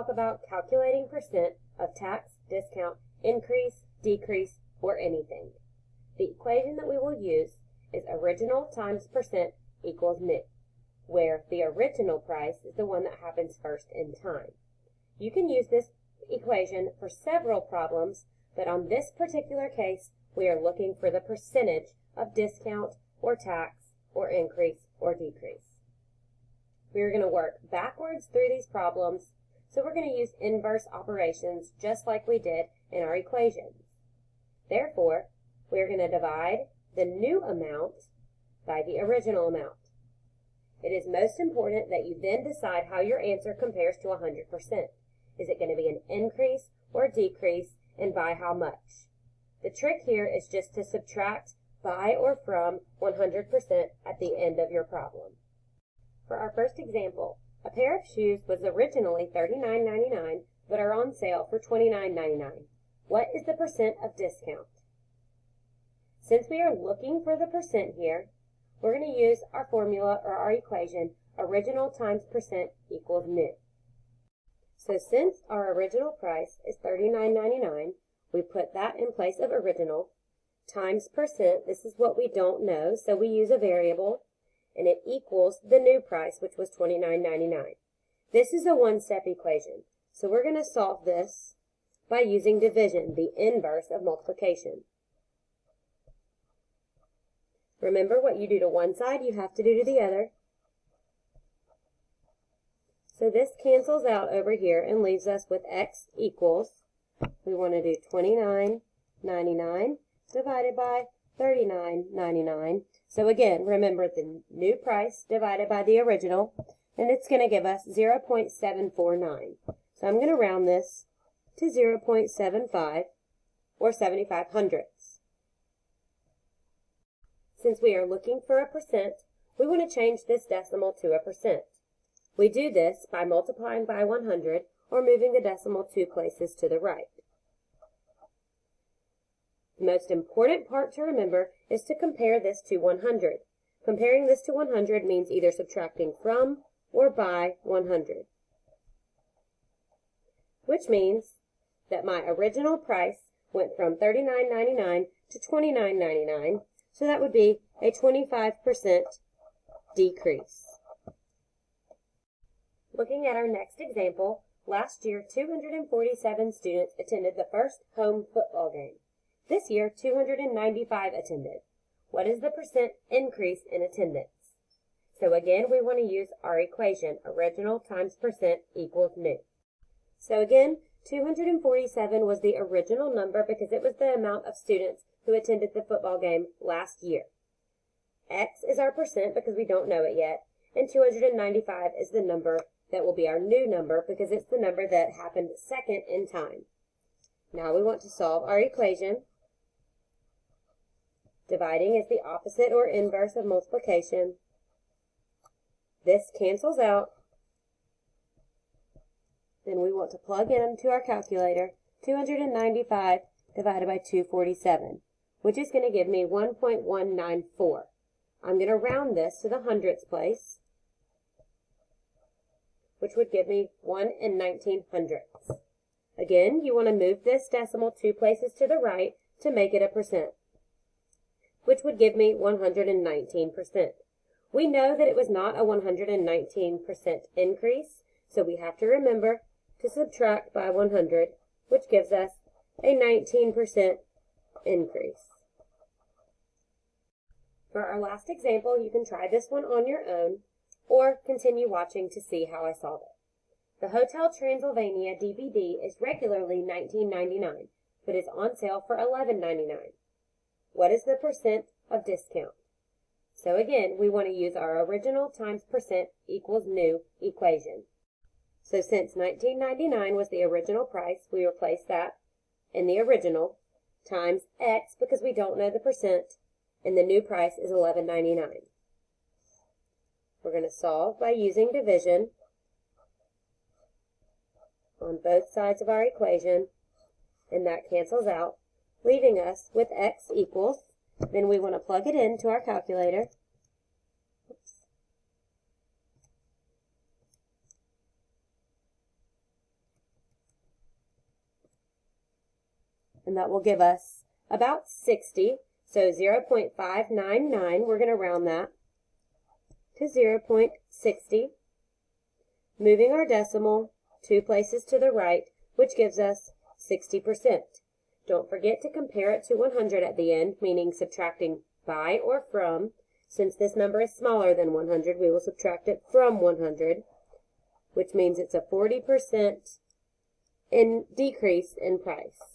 talk about calculating percent of tax, discount, increase, decrease, or anything. The equation that we will use is original times percent equals new, where the original price is the one that happens first in time. You can use this equation for several problems, but on this particular case, we are looking for the percentage of discount or tax or increase or decrease. We are going to work backwards through these problems, so we're going to use inverse operations just like we did in our equations. Therefore, we are going to divide the new amount by the original amount. It is most important that you then decide how your answer compares to 100%. Is it going to be an increase or decrease, and by how much? The trick here is just to subtract by or from 100% at the end of your problem. For our first example, a pair of shoes was originally $39.99 but are on sale for $29.99. What is the percent of discount? Since we are looking for the percent here, we're going to use our formula or our equation, original times percent equals new. So since our original price is $39.99, we put that in place of original, times percent. This is what we don't know, so we use a variable, and it equals the new price, which was $29.99. This is a one-step equation, so we're going to solve this by using division, the inverse of multiplication. Remember, what you do to one side, you have to do to the other. So this cancels out over here and leaves us with x equals, we want to do $29.99 divided by $39.99. So again, remember the new price divided by the original, and it's going to give us 0.749. So I'm going to round this to 0.75 or 75 hundredths. Since we are looking for a percent, we want to change this decimal to a percent. We do this by multiplying by 100 or moving the decimal 2 places to the right. The most important part to remember is to compare this to 100. Comparing this to 100 means either subtracting from or by 100, which means that my original price went from $39.99 to $29.99, so that would be a 25% decrease. Looking at our next example, last year 247 students attended the first home football game. This year 295 attended. What is the percent increase in attendance? So again, we want to use our equation, original times percent equals new. So again, 247 was the original number because it was the amount of students who attended the football game last year. X is our percent because we don't know it yet, and 295 is the number that will be our new number because it's the number that happened second in time. Now we want to solve our equation. Dividing is the opposite or inverse of multiplication. This cancels out. Then we want to plug into our calculator 295 divided by 247, which is going to give me 1.194. I'm going to round this to the hundredths place, which would give me 1 19 hundredths. Again, you want to move this decimal 2 places to the right to make it a percent, which would give me 119%. We know that it was not a 119% increase, so we have to remember to subtract by 100, which gives us a 19% increase. For our last example, you can try this one on your own, or continue watching to see how I solve it. The Hotel Transylvania DVD is regularly $19.99, but is on sale for $11.99. What is the percent of discount? So again, we want to use our original times percent equals new equation. So since $19.99 was the original price, we replace that in the original times X because we don't know the percent, and the new price is $11.99. We're going to solve by using division on both sides of our equation, and that cancels out, leaving us with X equals, then we want to plug it into our calculator. and that will give us about 60. So 0.599, we're going to round that to 0.60. Moving our decimal 2 places to the right, which gives us 60%. Don't forget to compare it to 100 at the end, meaning subtracting by or from. Since this number is smaller than 100, we will subtract it from 100, which means it's a 40% decrease in price.